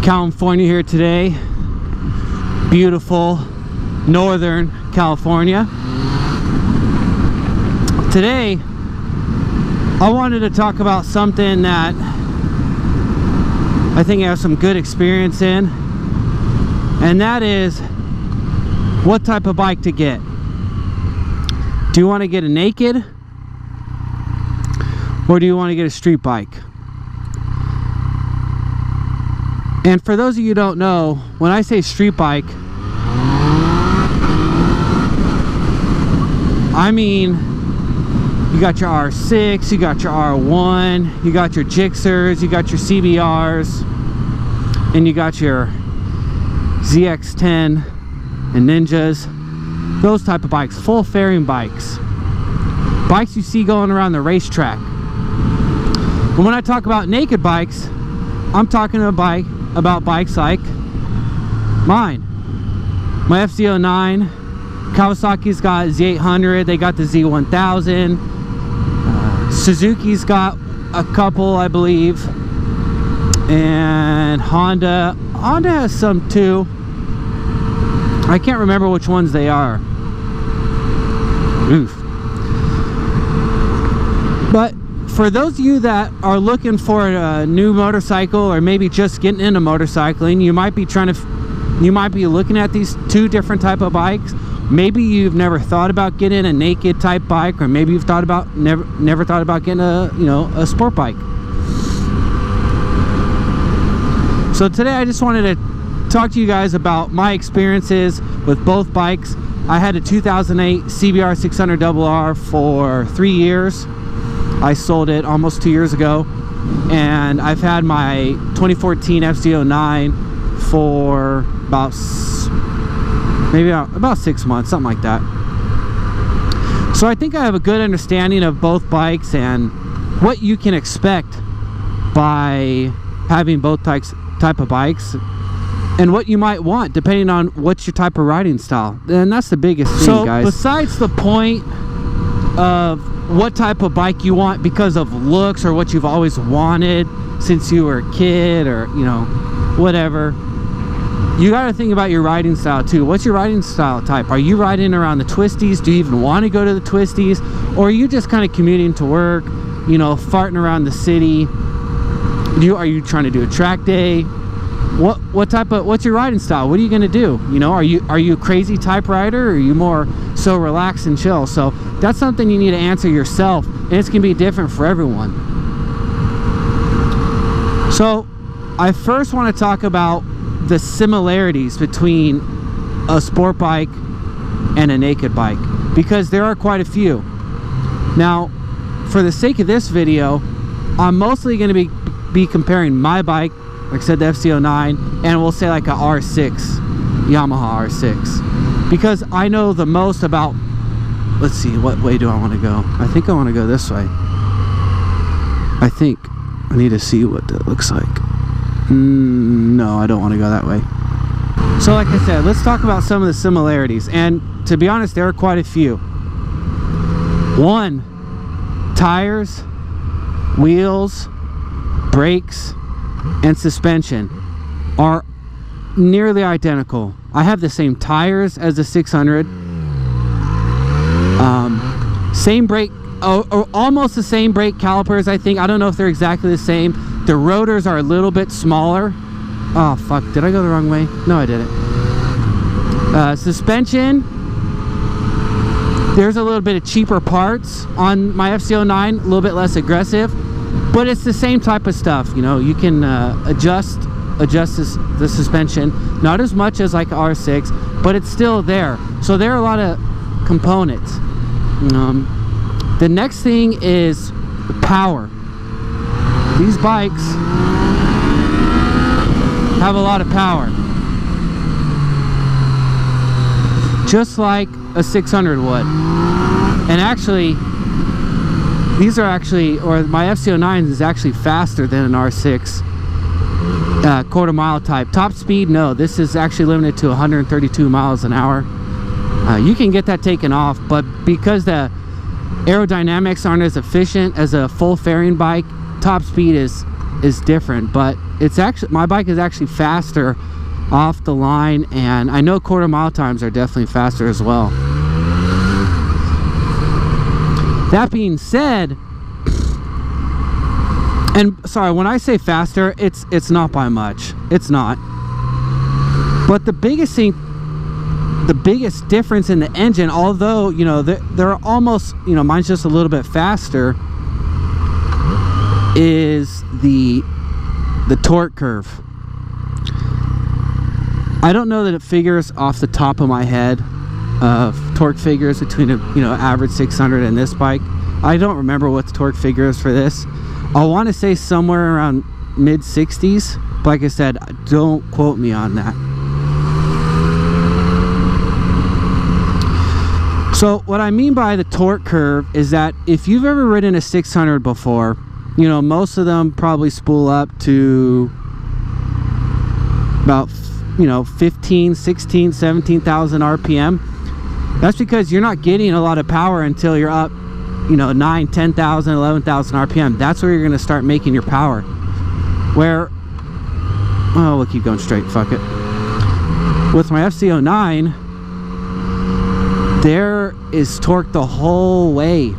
California here today. Beautiful Northern California. Today I wanted to talk about something that I think I have some good experience in, and that is what type of bike to get. Do you want to get a naked, or do you want to get a street bike? And for those of you who don't know, when I say street bike, I mean you got your R6, you got your R1, you got your Gixxers, you got your CBRs, and you got your ZX10 and Ninjas. Those type of bikes, full fairing bikes. Bikes you see going around the racetrack. And when I talk about naked bikes, I'm talking about bikes like mine. My FZ09, Kawasaki's got Z800, they got the Z1000, Suzuki's got a couple, I believe, and Honda has some too. I can't remember which ones they are. Oof. But for those of you that are looking for a new motorcycle, or maybe just getting into motorcycling, you might be looking at these two different type of bikes. Maybe you've never thought about getting a naked type bike, or maybe you've thought about never thought about getting a sport bike. So today I just wanted to talk to you guys about my experiences with both bikes. I had a 2008 CBR 600RR for 3 years. I sold it almost 2 years ago, and I've had my 2014 FZ09 for about 6 months, something like that. So I think I have a good understanding of both bikes and what you can expect by having both type of bikes, and what you might want depending on what's your type of riding style. And that's the biggest thing, guys. So besides the point of what type of bike you want because of looks, or what you've always wanted since you were a kid, or whatever, you got to think about your riding style too. What's your riding style type? Are you riding around the twisties? Do you even want to go to the twisties? Or are you just kind of commuting to work, farting around the city? Are you trying to do a track day? What's your riding style? What are you going to do? Are you a crazy type rider, or are you more so relaxed and chill? So that's something you need to answer yourself, and it's going to be different for everyone. So I first want to talk about the similarities between a sport bike and a naked bike, because there are quite a few. Now, for the sake of this video, I'm mostly going to be comparing my bike, like I said, the FZ09, and we'll say like a R6, Yamaha R6, because I know the most about. Let's see, what way do I want to go? I think I want to go this way. I think I need to see what that looks like. No, I don't want to go that way. So like I said, let's talk about some of the similarities, and to be honest, there are quite a few. One, tires, wheels, brakes, and suspension are nearly identical. I have the same tires as the 600, same brake, or almost the same brake calipers, I think. I don't know if they're exactly the same. The rotors are a little bit smaller. Oh fuck, did I go the wrong way? No, I didn't. Suspension, there's a little bit of cheaper parts on my FZ09, a little bit less aggressive, but it's the same type of stuff. You can adjust the suspension, not as much as like R6, but it's still there. So there are a lot of components. The next thing is power. These bikes have a lot of power, just like a 600 would. And actually, these are my FZ09 is actually faster than an R6 quarter mile type. Top speed, no, this is actually limited to 132 miles an hour. You can get that taken off, but because the aerodynamics aren't as efficient as a full fairing bike, top speed is is different, but it's actually, my bike is actually faster off the line, and I know quarter mile times are definitely faster as well. That being said, and sorry, when I say faster, it's not by much. It's not. But the biggest thing, the biggest difference in the engine, although, you know, they're almost, you know, mine's just a little bit faster, is the torque curve. I don't know that it figures off the top of my head of torque figures between a, you know, average 600 and this bike. I don't remember what the torque figure is for this. I want to say somewhere around mid 60s, but like I said, don't quote me on that. So what I mean by the torque curve is that if you've ever ridden a 600 before, you know, most of them probably spool up to about, you know, 15, 16, 17,000 RPM. That's because you're not getting a lot of power until you're up, you know, 9, 10,000, 11,000 RPM. That's where you're going to start making your power. Where, oh, we'll keep going straight, fuck it. With my FC09, there is torque the whole way.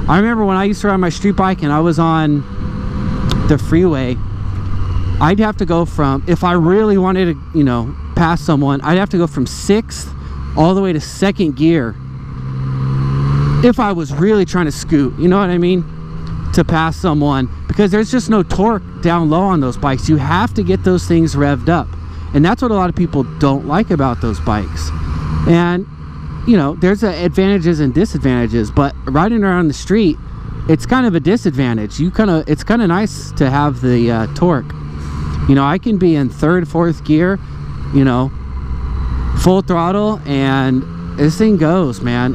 I remember when I used to ride my street bike and I was on the freeway, I'd have to go from, if I really wanted to, you know, pass someone, I'd have to go from 6th all the way to 2nd gear if I was really trying to scoot, you know what I mean, to pass someone, because there's just no torque down low on those bikes. You have to get those things revved up, and that's what a lot of people don't like about those bikes. And you know, there's advantages and disadvantages, but riding around the street, it's kind of a disadvantage. It's kind of nice to have the torque. You know, I can be in 3rd, 4th gear, you know, full throttle, and this thing goes, man.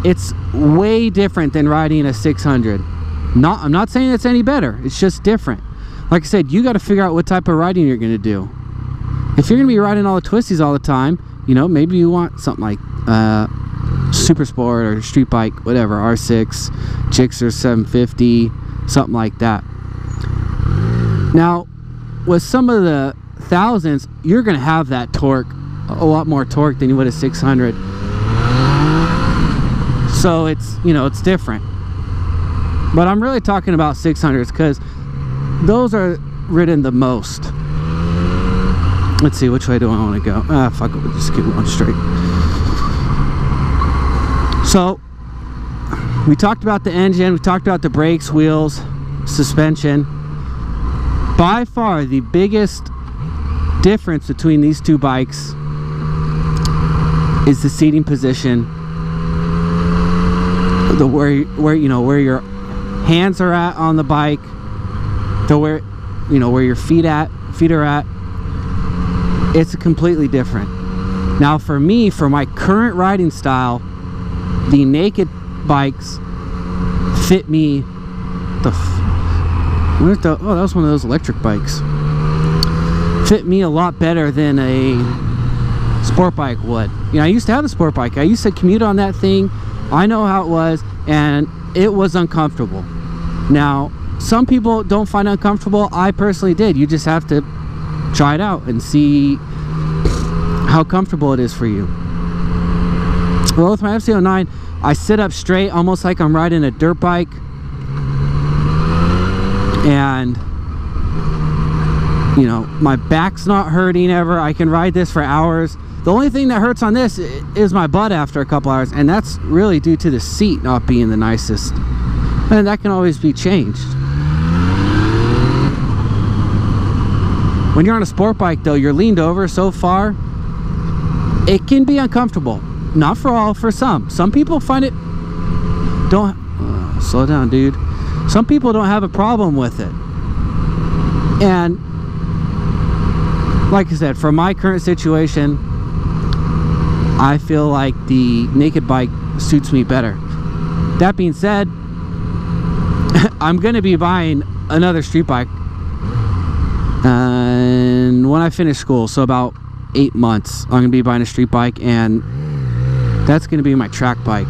It's way different than riding a 600. I'm not saying it's any better. It's just different. Like I said, you got to figure out what type of riding you're going to do. If you're going to be riding all the twisties all the time, you know, maybe you want something like Super Sport or street bike, whatever, R6, Gixxer 750, something like that. Now, with some of the thousands, you're going to have that torque, a lot more torque than you would a 600. So it's, you know, it's different. But I'm really talking about 600s because those are ridden the most. Let's see, which way do I want to go? Ah, fuck it, we'll just keep going straight. So, we talked about the engine, we talked about the brakes, wheels, suspension. By far, the biggest difference between these two bikes is the seating position. Where you know, where your hands are at on the bike, where your feet are at. It's completely different. Now for me, for my current riding style, the naked bikes fit me oh, that was one of those electric bikes. Fit me a lot better than a sport bike would. You know, I used to have a sport bike. I used to commute on that thing. I know how it was, and it was uncomfortable. Now, some people don't find it uncomfortable. I personally did. You just have to try it out and see how comfortable it is for you. Well, with my FC09, I sit up straight almost like I'm riding a dirt bike, and you know, my back's not hurting ever. I can ride this for hours. The only thing that hurts on this is my butt after a couple hours, and that's really due to the seat not being the nicest, and that can always be changed. When you're on a sport bike though, you're leaned over so far, it can be uncomfortable. Not for all, for some. Some people find it, slow down, dude. Some people don't have a problem with it. And like I said, for my current situation, I feel like the naked bike suits me better. That being said, I'm going to be buying another street bike, and when I finish school, so about 8 months, I'm going to be buying a street bike, and that's going to be my track bike.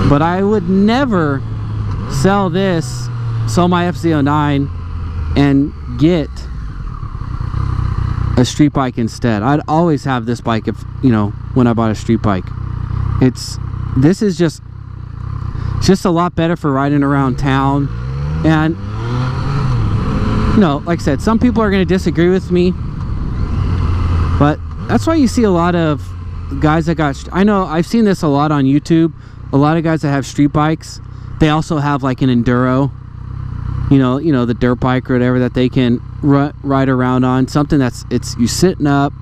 But I would never sell this sell my FZ09 and get a street bike instead. I'd always have this bike if, you know, when I bought a street bike. This is just a lot better for riding around town. And, you know, like I said, some people are going to disagree with me, but that's why you see a lot of guys that got, I know I've seen this a lot on YouTube, a lot of guys that have street bikes, they also have like an enduro, you know, the dirt bike or whatever that they can ride around on, something that's, you sitting up,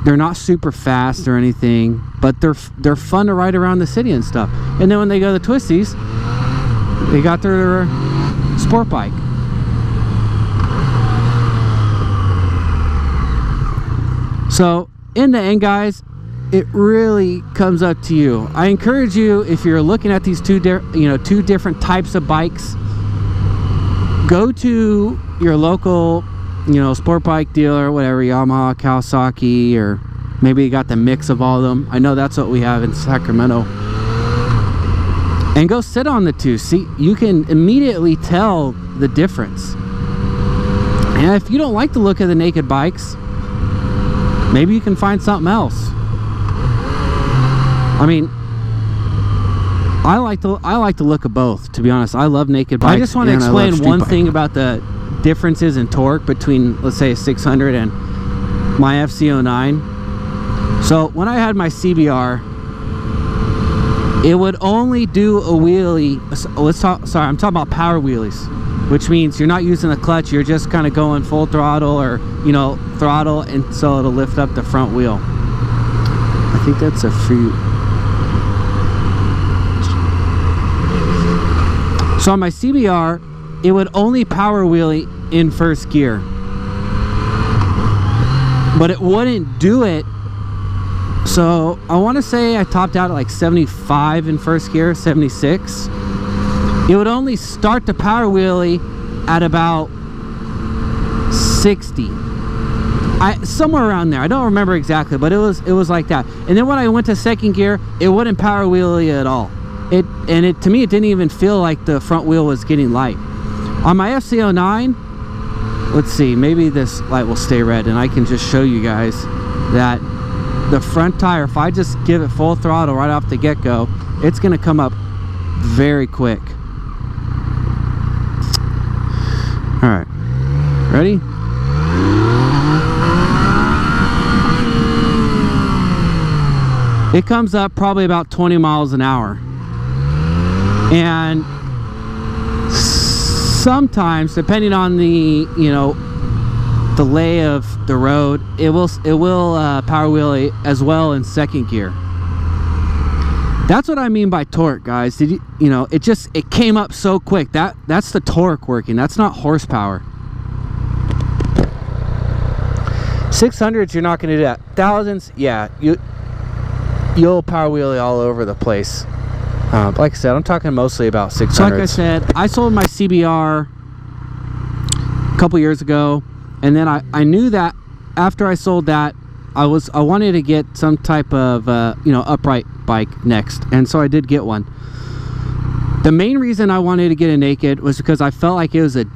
they're not super fast or anything, but they're fun to ride around the city and stuff. And then when they go to the twisties, they got their sport bike. So in the end, guys, it really comes up to you. I encourage you, if you're looking at these two different types of bikes, go to your local, you know, sport bike dealer, whatever, Yamaha, Kawasaki, or maybe you got the mix of all of them. I know that's what we have in Sacramento. And go sit on the two. See, you can immediately tell the difference. And if you don't like the look of the naked bikes, maybe you can find something else. I mean, I like the look of both, to be honest. I love naked bikes. I just want to explain one thing about the differences in torque between, let's say, a 600 and my FZ09. So when I had my CBR, it would only do a wheelie. I'm talking about power wheelies, which means you're not using the clutch, you're just kind of going full throttle, or, you know, throttle, and so it'll lift up the front wheel. I think that's a free. So on my CBR, it would only power wheelie in first gear, but it wouldn't do it. So I want to say I topped out at like 75 in first gear, 76. It would only start the power wheelie at about 60. Somewhere around there. I don't remember exactly, but it was like that. And then when I went to second gear, it wouldn't power wheelie at all. To me, it didn't even feel like the front wheel was getting light. On my FZ09, let's see, maybe this light will stay red and I can just show you guys that the front tire, if I just give it full throttle right off the get-go, it's going to come up very quick. All right, ready? It comes up probably about 20 miles an hour. And sometimes, depending on the, you know, the lay of the road, it will power wheelie as well in second gear. That's what I mean by torque, guys. You know, it came up so quick. That's the torque working. That's not horsepower. 600s, you're not going to do that. Thousands, yeah, you'll power wheelie all over the place. Like I said, I'm talking mostly about 600s. So like I said, I sold my CBR a couple years ago, and then I knew that after I sold that, I wanted to get some type of you know, upright bike next, and so I did get one. The main reason I wanted to get a naked was because I felt like it was a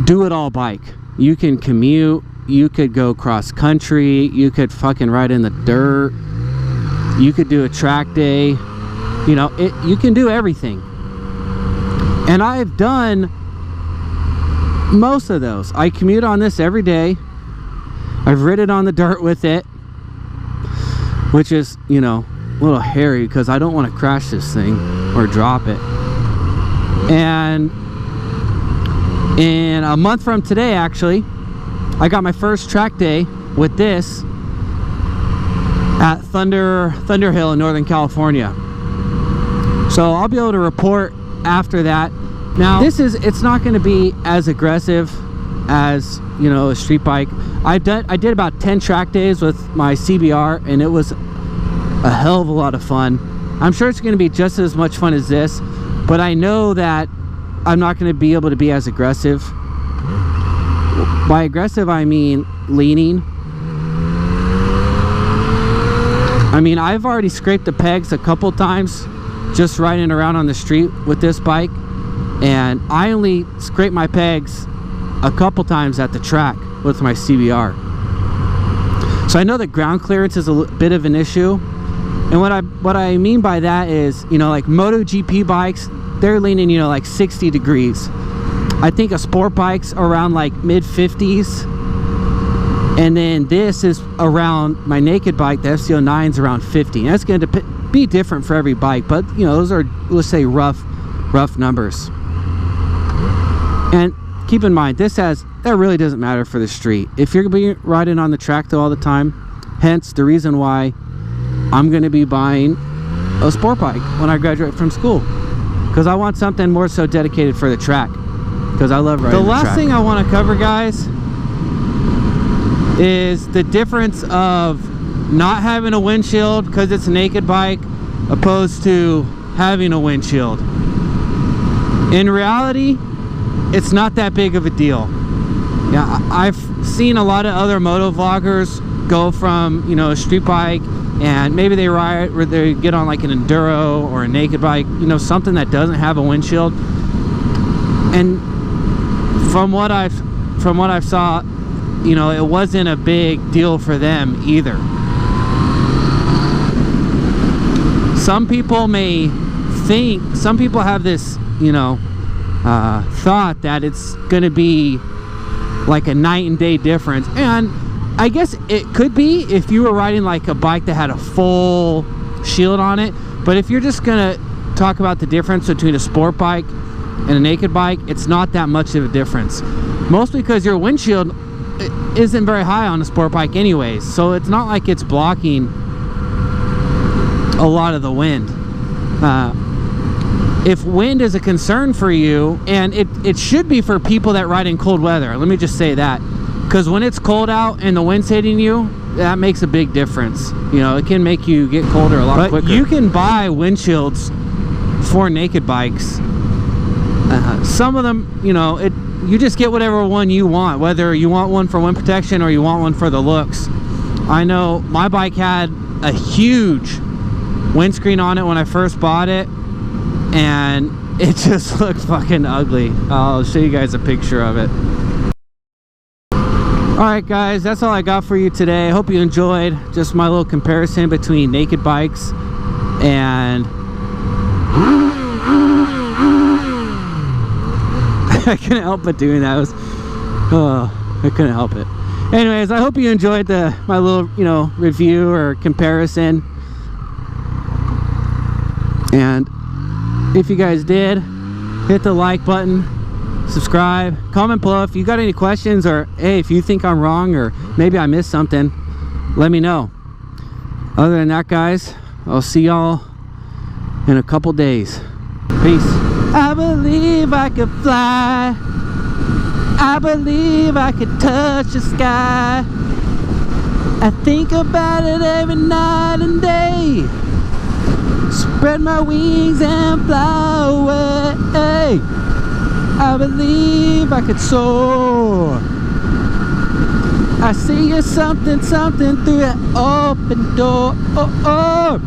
do-it-all bike. You can commute, you could go cross country, you could fucking ride in the dirt, you could do a track day. You know, you can do everything. And I've done most of those. I commute on this every day. I've ridden on the dirt with it, which is, you know, a little hairy because I don't want to crash this thing or drop it. And in a month from today, actually, I got my first track day with this at Thunder Hill in Northern California. So I'll be able to report after that. Now, it's not going to be as aggressive as, you know, a street bike. I did about 10 track days with my CBR, and it was a hell of a lot of fun. I'm sure it's going to be just as much fun as this, but I know that I'm not going to be able to be as aggressive. By aggressive, I mean leaning. I mean, I've already scraped the pegs a couple times just riding around on the street with this bike, and I only scrape my pegs a couple times at the track with my CBR. So I know that ground clearance is a bit of an issue, and what I mean by that is, you know, like MotoGP bikes, they're leaning, you know, like 60 degrees. I think a sport bike's around like mid 50s, and then this is around, my naked bike, the FCO9's around 50. And that's going to be different for every bike, but you know, those are, let's say, rough numbers. And keep in mind, that really doesn't matter for the street. If you're going to be riding on the track though all the time, hence the reason why I'm going to be buying a sport bike when I graduate from school, because I want something more so dedicated for the track, because I love riding the track. The last thing I want to cover, guys, is the difference of not having a windshield because it's a naked bike opposed to having a windshield. In reality, it's not that big of a deal. Yeah, I've seen a lot of other moto vloggers go from, you know, a street bike, and maybe they ride, or they get on like an enduro or a naked bike, you know, something that doesn't have a windshield. And from what I've saw, you know, it wasn't a big deal for them either. Some people have this, you know, thought that it's going to be like a night and day difference, and I guess it could be if you were riding like a bike that had a full shield on it. But if you're just gonna talk about the difference between a sport bike and a naked bike, it's not that much of a difference, mostly because your windshield isn't very high on a sport bike anyways, so it's not like it's blocking a lot of the wind. If wind is a concern for you, and it should be for people that ride in cold weather, let me just say that, because when it's cold out and the wind's hitting you, that makes a big difference. You know, it can make you get colder a lot quicker. You can buy windshields for naked bikes. Some of them, you know, you just get whatever one you want, whether you want one for wind protection or you want one for the looks. I know my bike had a huge windscreen on it when I first bought it, and it just looked fucking ugly. I'll show you guys a picture of it. Alright guys, that's all I got for you today. I hope you enjoyed just my little comparison between naked bikes and I couldn't help but doing that. I couldn't help it. Anyways, I hope you enjoyed my little, you know, review or comparison. And if you guys did, hit the like button, subscribe, comment below if you got any questions, or hey, if you think I'm wrong or maybe I missed something, let me know. Other than that, guys, I'll see y'all in a couple days. Peace. I believe I could fly. I believe I could touch the sky. I think about it every night and day. Spread my wings and fly away. I believe I could soar. I see you something through that open door. Oh, oh.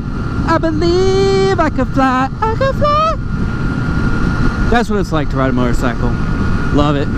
I believe I could fly. I could fly. That's what it's like to ride a motorcycle. Love it.